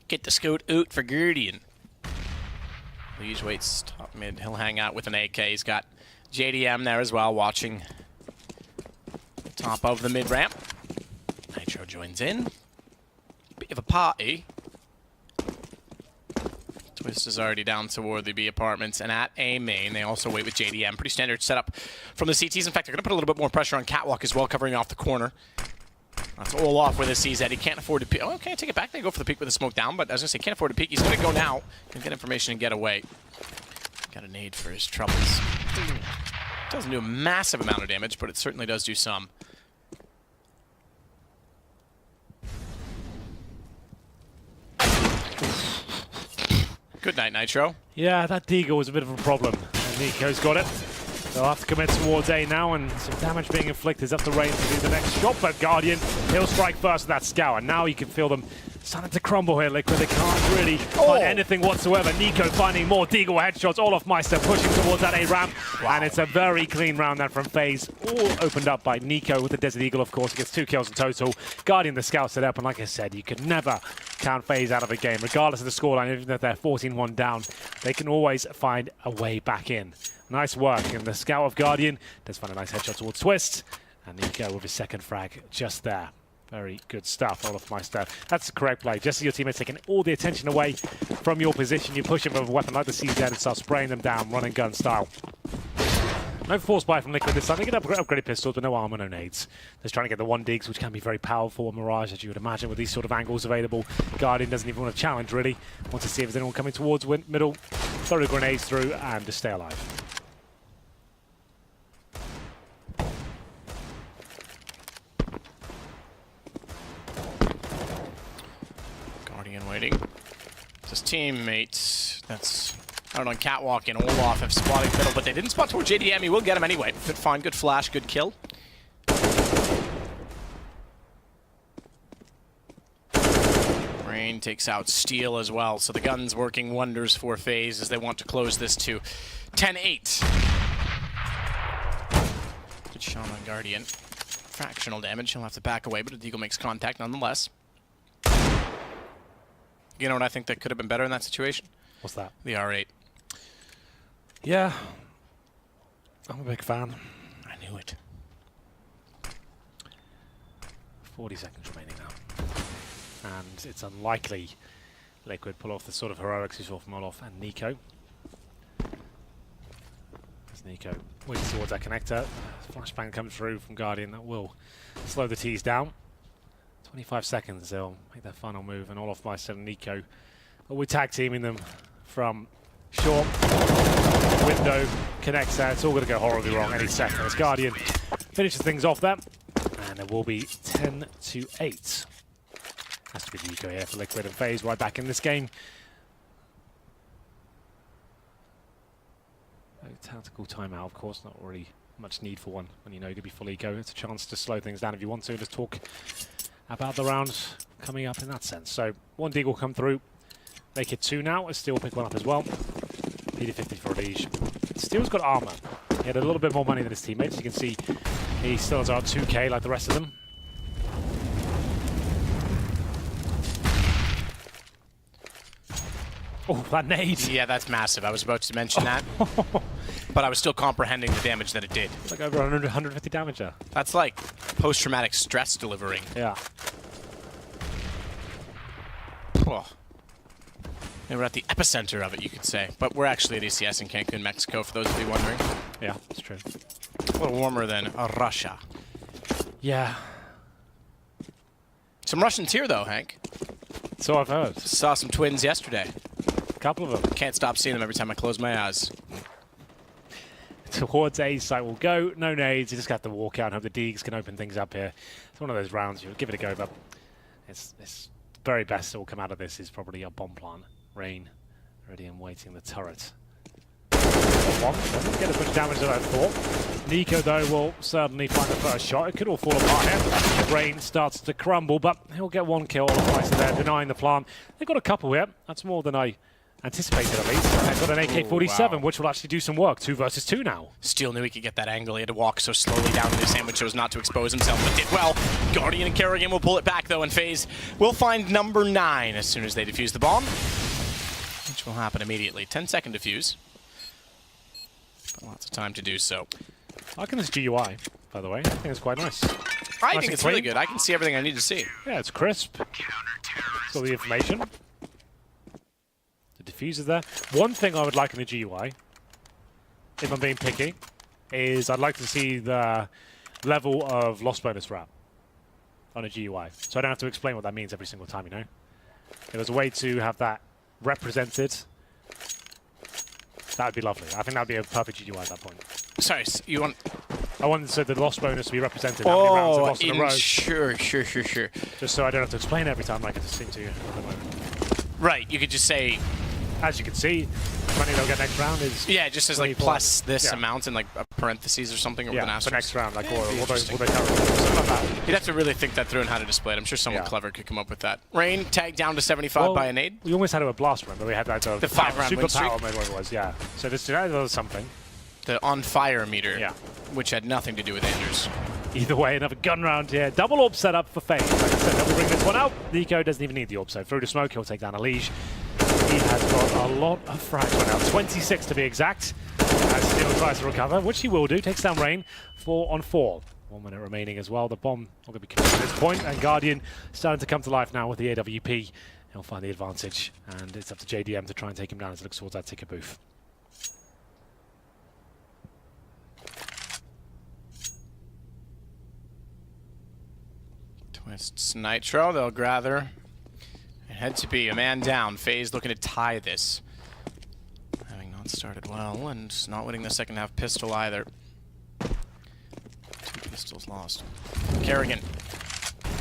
S2: Get the scout out for Guardian. Liege waits top mid. He'll hang out with an AK. He's got JDM there as well, watching top of the mid ramp. Nitro joins in. Bit of a party. Twist is already down toward the B apartments and at A main. They also wait with JDM. Pretty standard setup from the CTs. In fact, they're going to put a little bit more pressure on Catwalk as well, covering off the corner. That's all off with a CZ. He can't afford to peek. Oh, okay, take it back. They go for the peek with the smoke down, but as I say, can't afford to peek. He's going to go now. Can get information and get away. Got a nade for his troubles. Doesn't do a massive amount of damage, but it certainly does do some. Good night, Nitro.
S1: Yeah, that Deagle was a bit of a problem. And Nico's got it. They'll have to commit towards A now, and some damage being inflicted. It's up to Rain to do the next shot, but Guardian, he'll strike first with that scout, and now you can feel them starting to crumble here, Liquid. They can't really find anything whatsoever. Nico finding more Deagle headshots. Olofmeister pushing towards that A ramp, and it's a very clean round then from FaZe. All opened up by Nico with the Desert Eagle, of course. He gets 2 kills in total. Guardian, the scout set up, and like I said, you could never count FaZe out of a game, regardless of the scoreline. Even if they're 14-1 down, they can always find a way back in. Nice work, and the scout of Guardian does find a nice headshot towards Twist, and Nico with his second frag just there. Very good stuff, Olofmeister. That's the correct play. Just as your teammates taking all the attention away from your position, you push them with a weapon like the CZ and start spraying them down, run and gun style. No force buy from Liquid this time. They get upgraded pistols, but no armor, no nades. They're trying to get the 1 digs, which can be very powerful. Mirage, as you would imagine, with these sort of angles available. Guardian doesn't even want to challenge, really. Wants to see if there's anyone coming towards middle. Throw the grenades through and just stay alive.
S2: Guardian waiting. It's his teammates. That's out on Catwalk and Olaf have spotted middle, but they didn't spot toward JDM. He will get him anyway. Good find, good flash, good kill. Rain takes out Steel as well, so the gun's working wonders for FaZe as they want to close this to 10-8. Good shot on Guardian. Fractional damage. He'll have to back away, but the Deagle makes contact nonetheless. You know what I think that could have been better in that situation?
S1: What's that?
S2: The R8.
S1: Yeah. I'm a big fan.
S2: I knew it.
S1: 40 seconds remaining now. And it's unlikely Liquid pull off the sort of heroics you saw from Olof and Nico. As Nico wins towards that connector. Flashbang comes through from Guardian. That will slow the T's down. 25 seconds, they'll make their final move, and Olofmeister and Nico we're tag teaming them from short window connects there. It's all going to go horribly wrong any second as Guardian finishes things off there, and it will be 10-8. Has to be Nico here for Liquid and FaZe right back in this game. A tactical timeout, of course, not really much need for one when you know you're going to be full eco. It's a chance to slow things down if you want to. Just talk about the rounds coming up in that sense. So 1 dig will come through, make it 2 now. Steel will pick 1 up as well. PD50 for Liege. Steel's got armor. He had a little bit more money than his teammates. You can see he still has around 2k like the rest of them. Oh, that nade.
S2: Yeah, that's massive. I was about to mention that. But I was still comprehending the damage that it did.
S1: It's like over 100, 150 damage there.
S2: That's like post-traumatic stress delivering.
S1: Yeah.
S2: Oh. And we're at the epicenter of it, you could say. But we're actually at ECS in Cancun, Mexico, for those of you wondering.
S1: Yeah, that's true.
S2: A little warmer than Russia.
S1: Yeah.
S2: Some Russians here, though, Hank.
S1: So I've heard.
S2: Saw some twins yesterday.
S1: A couple of them.
S2: Can't stop seeing them every time I close my eyes.
S1: Towards A site will go. No nades. You just have to walk out and hope the Deags can open things up here. It's one of those rounds. You'll give it a go, but it's very best that will come out of this is probably a bomb plant. Rain ready and waiting the turret. Doesn't get as much damage as I thought. Nico, though, will certainly find the first shot. It could all fall apart here. Rain starts to crumble, but he'll get 1 kill. There, denying the plant. They've got a couple here. That's more than I anticipated at least. They've got an AK-47,
S2: wow.
S1: which will actually do some work. 2 versus 2 now.
S2: Steel knew he could get that angle. He had to walk so slowly down to the sandwich so as not to expose himself, but did well. Guardian and Kerrigan will pull it back, though, and FaZe will find number 9 as soon as they defuse the bomb, which will happen immediately. 10-second defuse. But lots of time to do so.
S1: I like this GUI, by the way. I think it's quite nice.
S2: I think it's really good. I can see everything I need to see.
S1: Yeah, it's crisp. It's all the information. The diffuser there. One thing I would like in the GUI, if I'm being picky, is I'd like to see the level of loss bonus wrap on a GUI. So I don't have to explain what that means every single time, you know? If there's a way to have that represented, that would be lovely. I think that would be a perfect GUI at that point.
S2: Sorry, you want...
S1: I want so the loss bonus to be represented. How many rounds of loss in a row.
S2: Sure.
S1: Just so I don't have to explain it every time like I just seem to at the moment.
S2: Right, you could just say...
S1: As you can see, the money they'll get next round is...
S2: Yeah, it just says like
S1: 24.
S2: plus this amount in like a parentheses or something, or with an
S1: Yeah, for
S2: asterisk.
S1: next round, like,
S2: Yeah,
S1: or
S2: it'd be
S1: will they
S2: interesting.
S1: cover it? Something like that.
S2: You'd have to really think that through and how to display it. I'm sure someone
S1: Yeah.
S2: clever could come up with that. Rain tagged down to 75 by a nade.
S1: We almost had it with Blast Run, but we had that
S2: The 5-round
S1: super
S2: win streak.
S1: power mode, whatever it was, yeah. So this was something.
S2: The on fire meter,
S1: Yeah.
S2: which had nothing to do with Anders.
S1: Either way, another gun round here. Double orb setup for FaZe. Like I said, they'll bring this one out. Nico doesn't even need the orb, so through the smoke, he'll take down a Liege. He has got a lot of frags right now, 26 to be exact. As Steel tries to recover, which he will do. Takes down Rain, 4 on 4. 1 minute remaining as well. The bomb not going to be committed at this point, and Guardian starting to come to life now with the AWP. He'll find the advantage, and it's up to JDM to try and take him down as he looks towards that ticket booth.
S2: Twists Nitro, they'll gather. And head to B, a man down. FaZe looking to tie this. Having not started well, and not winning the second half pistol either. 2 pistols lost. Kerrigan.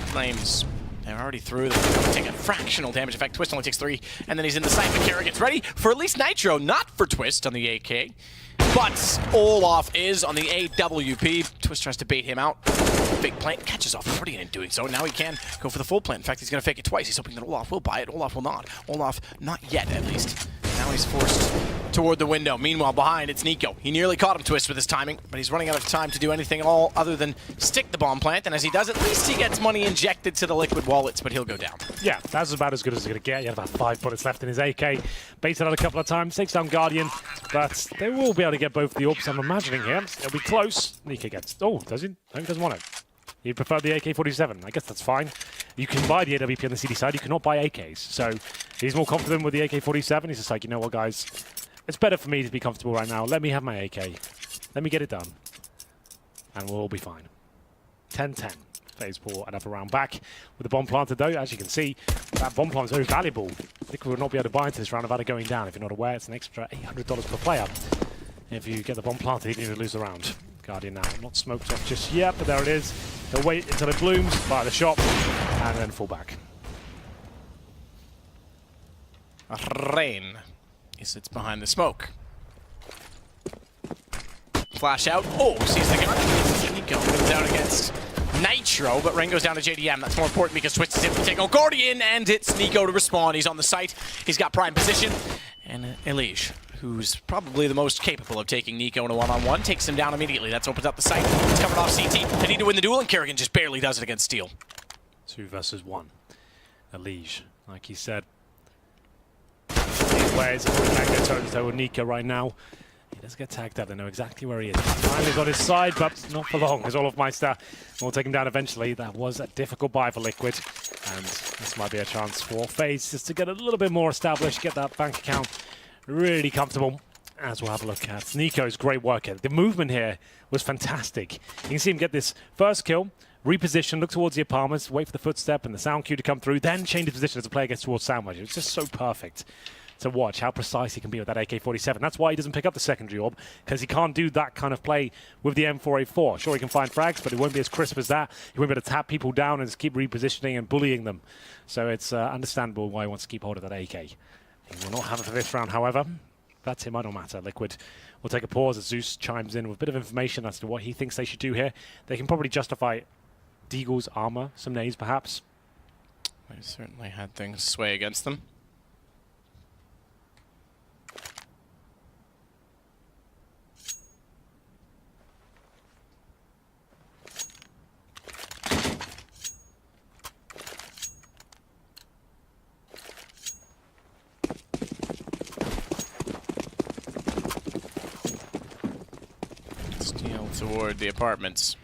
S2: Flames. They're already through. They're taking a fractional damage. In fact, Twist only takes 3, and then he's in the site, but Kerrigan's ready for at least Nitro, not for Twist on the AK. But Olaf is on the AWP. Twist tries to bait him out. Big plant catches off Guardian in doing so. Now he can go for the full plant. In fact, he's going to fake it twice. He's hoping that Olaf will buy it. Olaf will not. Olaf, not yet, at least. Now he's forced toward the window. Meanwhile, behind, it's Nico. He nearly caught him, Twist, with his timing, but he's running out of time to do anything at all other than stick the bomb plant. And as he does, at least he gets money injected to the liquid wallets, but he'll go down.
S1: Yeah, that's about as good as he's going to get. He had about 5 bullets left in his AK. Baited out a couple of times, takes down Guardian, but they will be able to get both the orbs, I'm imagining here. It'll be close. Nico gets... Oh, does he? No, he doesn't want it. He preferred the AK-47. I guess that's fine. You can buy the AWP on the CD side. You cannot buy AKs. So he's more confident with the AK-47. He's just like, you know what, guys? It's better for me to be comfortable right now. Let me have my AK. Let me get it done. And we'll all be fine. 10-10. FaZe pull another round back with the bomb planted, though. As you can see, that bomb plant is very valuable. I think we will not be able to buy into this round without it going down. If you're not aware, it's an extra $800 per player. If you get the bomb planted, even if you lose the round. Guardian now not smoked off just yet, but there it is. He'll wait until it blooms, fire the shot, and then fall back.
S2: Rain. He sits behind the smoke. Flash out. Oh, sees the gun. Nico goes down against Nitro, but Rain goes down to JDM. That's more important because Twist is able to take out Guardian, and it's Nico to respawn. He's on the site. He's got prime position. And Elige, who's probably the most capable of taking Nico in a one-on-one, takes him down immediately. That's opens up the site. It's covered off CT. They need to win the duel, and Kerrigan just barely does it against Steel.
S1: 2 versus 1. Elige, like he said. These ways, if we can't get toe-to-toe with Nico right now, he does get tagged up. They know exactly where he is. Finally on his side, but not for long, as Olaf Meister will take him down eventually. That was a difficult buy for Liquid, and this might be a chance for FaZe just to get a little bit more established, get that bank account really comfortable, as we'll have a look at Nico's great work here. The movement here was fantastic. You can see him get this first kill, reposition, look towards the apartments, wait for the footstep and the sound cue to come through, then change his position as the player gets towards Sandwich. It's just so perfect to watch how precise he can be with that AK-47. That's why he doesn't pick up the secondary orb, because he can't do that kind of play with the M4A4. Sure, he can find frags, but it won't be as crisp as that. He won't be able to tap people down and just keep repositioning and bullying them. So it's understandable why he wants to keep hold of that AK. He will not have it for this round, however. That's him, I don't matter. Liquid will take a pause as Zeus chimes in with a bit of information as to what he thinks they should do here. They can probably justify Deagle's armor, some nades perhaps.
S2: They certainly had things sway against them. Steal toward the apartments.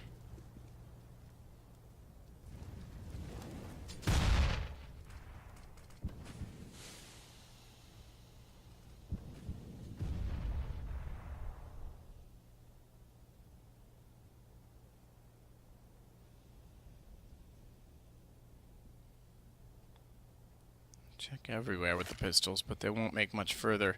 S2: Check everywhere with the pistols, but they won't make much further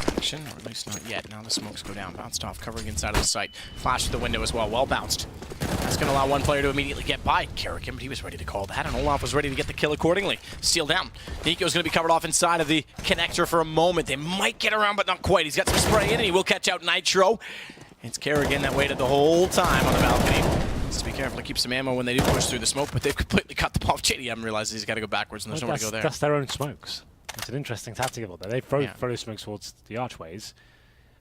S2: action, or at least not yet. Now the smokes go down. Bounced off, covering inside of the site. Flash to the window as well. Well bounced. That's going to allow one player to immediately get by Kerrigan, but he was ready to call that, and Olaf was ready to get the kill accordingly. Steal down. Nico's going to be covered off inside of the connector for a moment. They might get around, but not quite. He's got some spray in, and he will catch out Nitro. It's Kerrigan that waited the whole time on the balcony. To be careful to keep some ammo when they do push through the smoke, but they've completely cut them off. JDM realizes he's got to go backwards, and there's nowhere to go there.
S1: That's their own smokes. It's an interesting tactic about that. They throw smokes towards the archways,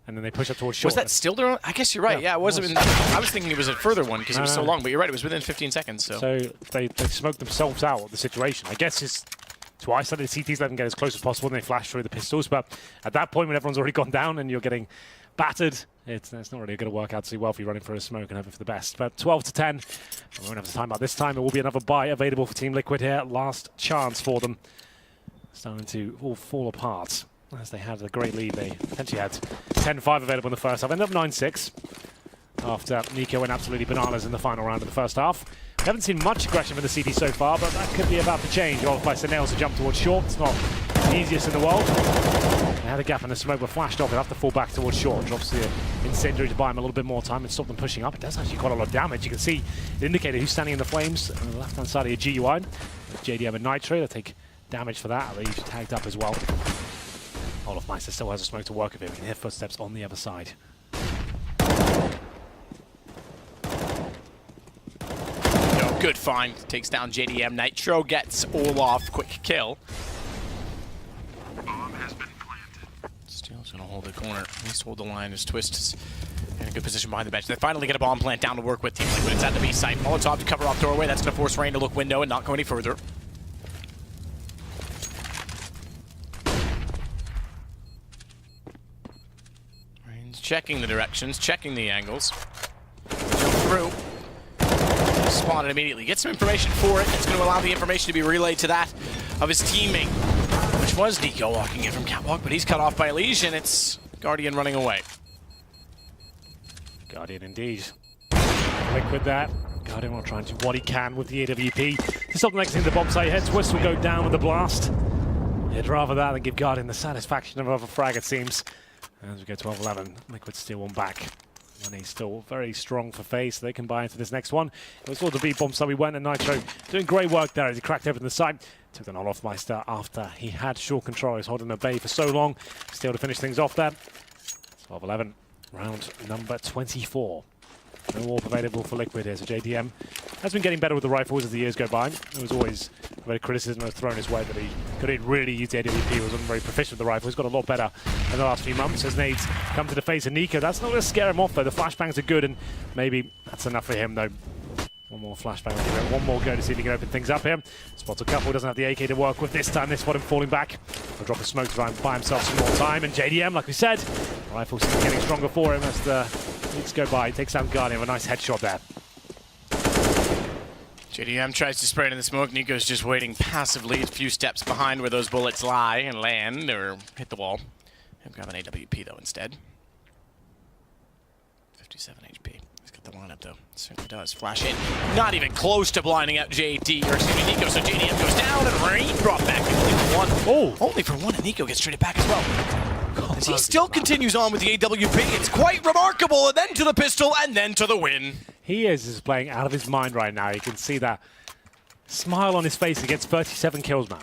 S1: and then they push up towards short.
S2: Was that still their own? I guess you're right. Yeah, it wasn't. I was thinking it was a further one because it was so long, but you're right. It was within 15 seconds. So
S1: they smoked themselves out of the situation. I guess it's to isolate the CTs, let them get as close as possible, and they flash through the pistols. But at that point, when everyone's already gone down and you're getting battered, it's not really going to work out too well for you running for a smoke and hoping for the best. But 12-10, we won't have the time out this time. There will be another buy available for Team Liquid here. Last chance for them. Starting to all fall apart as they had a great lead. They potentially had 10-5 available in the first half. Ended up 9-6 after Nico went absolutely bananas in the final round of the first half. We haven't seen much aggression from the CD so far, but that could be about to change. Off by Nails to jump towards short. It's not the easiest in the world. They had a gap in the smoke, but flashed off. They'll have to fall back towards short. Drops the incendiary to buy him a little bit more time and stop them pushing up. It does actually quite a lot of damage. You can see the indicator who's standing in the flames on the left-hand side of your GUI. JDM and Nitro, they'll take damage for that. They're usually tagged up as well. Olafmeister still has a smoke to work with him. We can hear footsteps on the other side.
S2: Good find. Takes down JDM. Nitro gets Olaf. Quick kill.
S3: Bomb has been planted.
S2: Steel's going to hold the corner. At least hold the line as Twist is in a good position behind the bench. They finally get a bomb plant down to work with Team Liquid. It's at the B site. Molotov to cover off doorway. That's going to force Rain to look window and not go any further. Rain's checking the directions, checking the angles. Jump through. Spotted immediately. Get some information for it. It's going to allow the information to be relayed to that of his teammate, which was Nico walking in from Catwalk, but he's cut off by Elysian. It's Guardian running away.
S1: Guardian indeed. Liquid that. Guardian will try and do what he can with the AWP. To stop the next thing, the bomb site head. Twist will go down with the blast. He'd rather that than give Guardian the satisfaction of a frag, it seems. As we go 12-11, Liquid steal one back. And he's still very strong for FaZe, so they can buy into this next one. It was all the B bomb, so we went, and Nitro doing great work there as he cracked open the site. Took the Olafmeister after he had short control. He's holding the bay for so long. Still to finish things off there. 12-11, round number 24. No AWP available for Liquid here, so JDM has been getting better with the rifles as the years go by. There was always a bit of criticism thrown his way that he couldn't really use the AWP, wasn't very proficient with the rifle. He's got a lot better in the last few months as nades come to the face of Nico. That's not going to scare him off though. The flashbangs are good, and maybe that's enough for him though. One more flashbang, we'll give it one more go to see if he can open things up here. Spots a couple, doesn't have the AK to work with this time. They spot him falling back. He'll drop a smoke to try and buy himself some more time. And JDM, like we said, the rifle seems getting stronger for him as the weeks go by. He takes down Guardian with a nice headshot there.
S2: JDM tries to spray it in the smoke. Nico's just waiting passively a few steps behind where those bullets lie and land or hit the wall. He'll grab an AWP though instead. 57 HP. The lineup though, certainly does. Flash in, not even close to blinding out JD, or excuse me, Nico, so JDM goes down and Rain brought back only for one.
S1: Oh!
S2: Only for one, and Nico gets traded back as well. As he still continues on with the AWP, it's quite remarkable, and then to the pistol, and then to the win.
S1: He is playing out of his mind right now. You can see that smile on his face against 37 kills, man.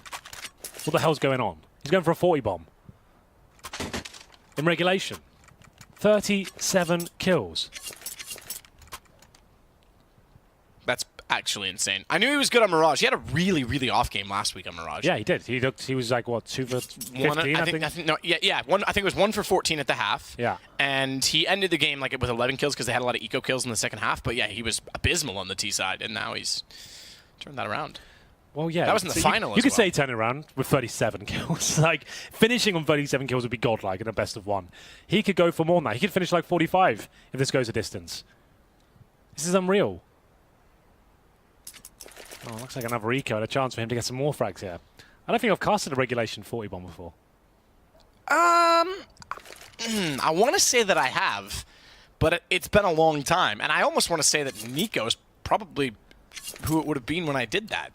S1: What the hell's going on? He's going for a 40 bomb. In regulation. 37 kills.
S2: That's actually insane. I knew he was good on Mirage. He had a really, really off game last week on Mirage.
S1: Yeah, he did. He was like, what, 2 for 15, I think?
S2: No, yeah. I think it was 1 for 14 at the half.
S1: Yeah.
S2: And he ended the game like with 11 kills because they had a lot of eco kills in the second half. But yeah, he was abysmal on the T side, and now he's turned that around.
S1: Well, yeah.
S2: That was in the
S1: so
S2: final
S1: You
S2: as
S1: could
S2: well.
S1: say turn it around with 37 kills. Like, finishing on 37 kills would be godlike in a best of one. He could go for more than that. He could finish like 45 if this goes a distance. This is unreal. Oh, looks like another eco and a chance for him to get some more frags here. I don't think I've casted a regulation 40 bomb before.
S2: I want to say that I have, but it's been a long time. And I almost want to say that Nico is probably who it would have been when I did that.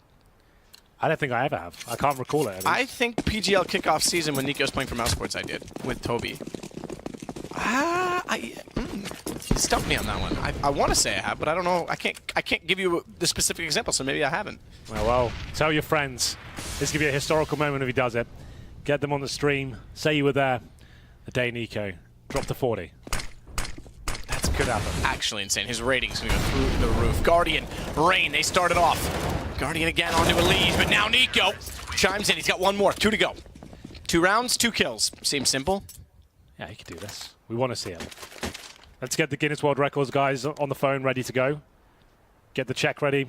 S1: I don't think I ever have. I can't recall it.
S2: I think PGL kickoff season when Nico's playing for Mouse Sports I did with Toby. You stumped me on that one. I want to say I have, but I don't know. I can't give you the specific example, so maybe I haven't.
S1: Well, tell your friends. This could be a historical moment if he does it. Get them on the stream. Say you were there the day Nico dropped to 40.
S2: That's could happen. Actually insane. His rating's going to go through the roof. Guardian, Rain, they started off. Guardian again onto a lead, but now Nico chimes in. He's got one more. 2 to go. 2 rounds, 2 kills. Seems simple.
S1: Yeah, he could do this. We want to see him. Let's get the Guinness World Records guys on the phone ready to go. Get the check ready.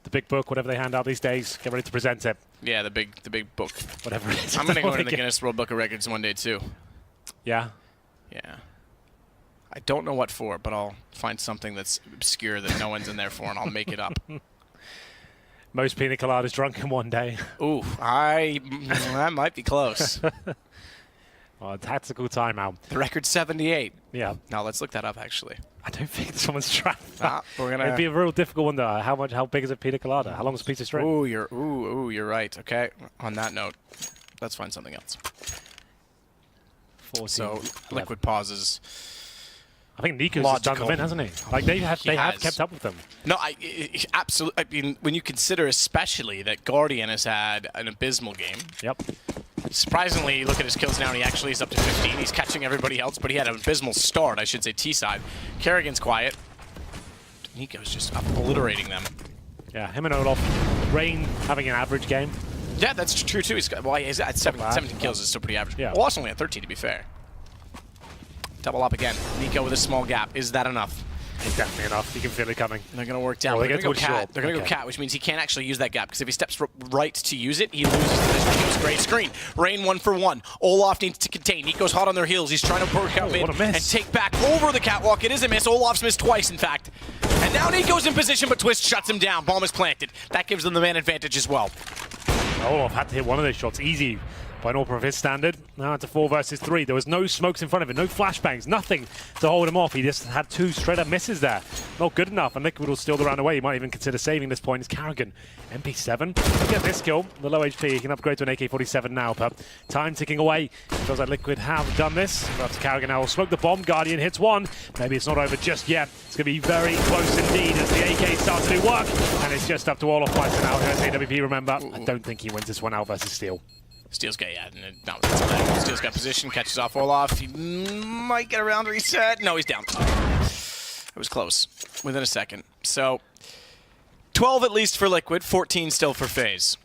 S1: The big book, whatever they hand out these days. Get ready to present it.
S2: Yeah, the big book.
S1: Whatever it is.
S2: I'm going to go into the Guinness World Book of Records one day too.
S1: Yeah?
S2: Yeah. I don't know what for, but I'll find something that's obscure that no one's in there for, and I'll make it up.
S1: Most pina coladas drunk in one day.
S2: Ooh, that might be close.
S1: Oh, tactical timeout.
S2: The record's 78.
S1: Yeah.
S2: Now let's look that up, actually.
S1: I don't think someone's trying that.
S2: We're gonna.
S1: It'd be a real difficult one, though. How big is a pina colada? How long is a piece of string?
S2: Ooh, you're right. Okay. On that note, let's find something else.
S1: 14.
S2: So,
S1: 11.
S2: liquid pauses.
S1: I think Nico's just done them in, hasn't he? Like they have kept up with them.
S2: No, absolutely. I mean, when you consider especially that Guardian has had an abysmal game.
S1: Yep.
S2: Surprisingly, look at his kills now, and he actually is up to 15. He's catching everybody else, but he had an abysmal start, I should say, T-side. Kerrigan's quiet. Nico's just obliterating them.
S1: Yeah, him and Olaf. Rain having an average game.
S2: Yeah, that's true, too. He's at 17 kills is still pretty average.
S1: Yeah.
S2: Olaf's only at 13, to be fair. Double up again. Nico with a small gap. Is that enough?
S1: It's definitely enough. You can feel it coming.
S2: They're going to work down.
S1: Oh,
S2: They're going to go
S1: short.
S2: cat. They're going to go cat, which means he can't actually use that gap, because if he steps right to use it, he loses the position. Great screen. Rain 1 for 1. Olaf needs to contain. Nico's hot on their heels. He's trying to work out mid and take back over the catwalk. It is a miss. Olaf's missed twice, in fact. And now Nico's in position, but Twist shuts him down. Bomb is planted. That gives them the man advantage as well.
S1: Olaf had to hit one of those shots easy by an Orper of his standard. Now it's a 4 versus 3. There was no smokes in front of him, no flashbangs, nothing to hold him off. He just had 2 straight up misses there. Not good enough, and Liquid will steal the round away. He might even consider saving this point. It's Kerrigan. MP7. Look at this kill. The low HP. He can upgrade to an AK-47 now, but time ticking away. It feels like Liquid have done this. That's Kerrigan now will smoke the bomb. Guardian hits 1. Maybe it's not over just yet. It's going to be very close indeed as the AK starts to do work, and it's just up to Olaf Bison now. Here's AWP, remember. I don't think he wins this one out versus Steel.
S2: Steel's got, Steel's got position, catches off Olaf. He might get around reset. No, he's down. It was close, within a second. So, 12 at least for Liquid, 14 still for FaZe.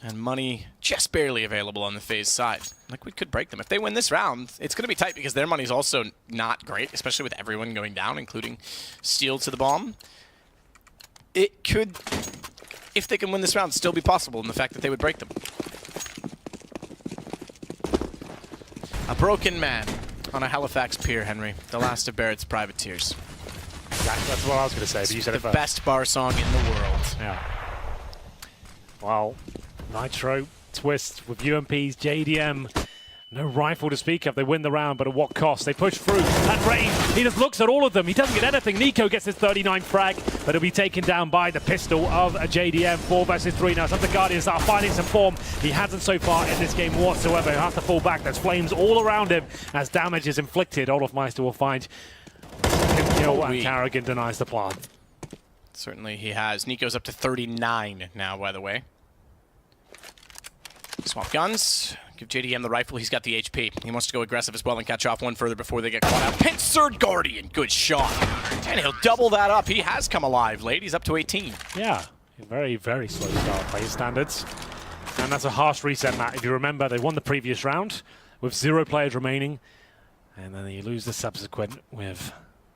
S2: And money just barely available on the FaZe side. Liquid could break them. If they win this round, it's going to be tight because their money's also not great, especially with everyone going down, including Steel to the bomb. It could, if they can win this round, still be possible in the fact that they would break them. A broken man on a Halifax pier, Henry. The last of Barrett's privateers.
S1: Exactly. That's what I was going to say, but you said it
S2: The
S1: first.
S2: best bar song in the world.
S1: Yeah. Well, Nitro, Twist with UMPs, JDM. No rifle to speak of. They win the round, but at what cost? They push through. And Rain, he just looks at all of them. He doesn't get anything. Nico gets his 39 frag, but he'll be taken down by the pistol of a JDM. 4 versus 3 now. Some of the Guardians are finding some form. He hasn't so far in this game whatsoever. He'll have to fall back. There's flames all around him as damage is inflicted. Olaf Meister will find him kill, and Kerrigan denies the plant.
S2: Certainly he has. Nico's up to 39 now, by the way. Swap guns. Give JDM the rifle. He's got the HP. He wants to go aggressive as well and catch off one further before they get caught out. Pincered Guardian. Good shot. And he'll double that up. He has come alive late. He's up to 18.
S1: Yeah. Very, very slow start by his standards. And that's a harsh reset, Matt. If you remember, they won the previous round with 0 players remaining. And then you lose the subsequent with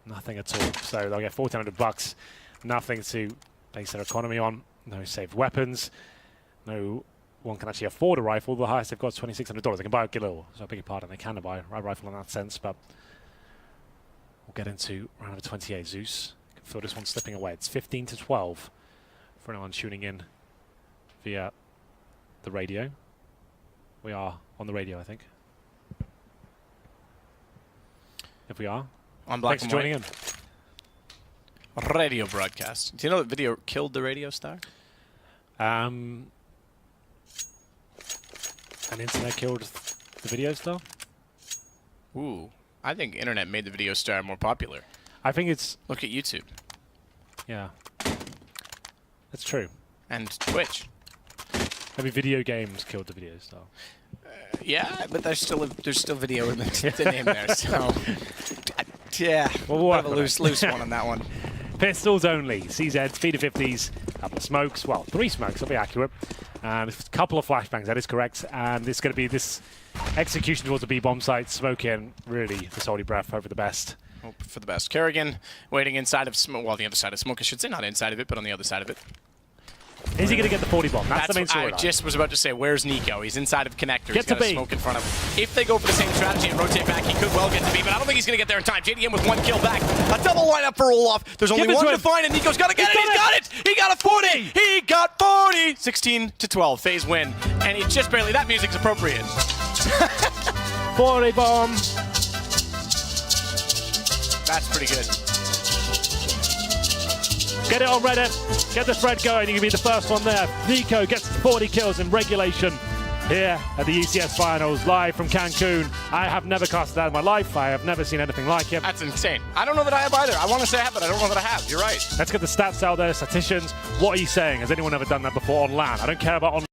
S1: nothing at all. So they'll get $1,400. Nothing to base their economy on. No saved weapons. No one can actually afford a rifle. The highest they've got is $2,600. They can buy a Galil, so I beg your pardon, they can buy a rifle in that sense, but we'll get into round number 28. Zeus can feel this one slipping away. It's 15-12 for anyone tuning in via the radio. We are on the radio, I think. If we are,
S2: On Black
S1: thanks for
S2: and
S1: joining
S2: White. Radio broadcast. Do you know that video killed the radio star?
S1: in. And internet killed the video star?
S2: Ooh. I think internet made the video star more popular.
S1: I think it's...
S2: Look at YouTube.
S1: Yeah. That's true.
S2: And Twitch.
S1: Maybe video games killed the video star.
S2: Yeah, but there's still video in the name there, so... Yeah,
S1: Well, we'll
S2: have a
S1: work on it.
S2: loose one on that one.
S1: Pistols only. CZs, feeder 50s, couple of smokes. Well, 3 smokes, I'll be accurate. And a couple of flashbangs, that is correct. And it's going to be this execution towards the B-bomb site. Smoke in, really, the salty breath, hope for the best.
S2: Hope for the best. Kerrigan waiting inside of smoke. Well, the other side of smoke, I should say. Not inside of it, but on the other side of it.
S1: Is he going to get the 40 bomb? That's the main
S2: what I
S1: storyline.
S2: just was about to say. Where's Nico? He's inside of connector.
S1: Get
S2: He's got
S1: to
S2: a
S1: B.
S2: smoke in front of him. If they go for the same strategy and rotate back, he could well get to B, but I don't think he's going to get there in time. JDM with 1 kill back. A double lineup for Olaf. There's only
S1: Give it
S2: one
S1: to
S2: to
S1: him.
S2: find, and Nico's got to get it.
S1: He's
S2: He's got it. He got a 40. He got 40. 16-12. FaZe win. And it's just barely. That music's appropriate.
S1: 40 bomb.
S2: That's pretty good.
S1: Get it on Reddit. Get the thread going. You can be the first one there. Nico gets 40 kills in regulation here at the ECS Finals, live from Cancun. I have never casted that in my life. I have never seen anything like it.
S2: That's insane. I don't know that I have either. I want to say I have, but I don't know that I have. You're right.
S1: Let's get the stats out there. Statisticians, what are you saying? Has anyone ever done that before on LAN? I don't care about on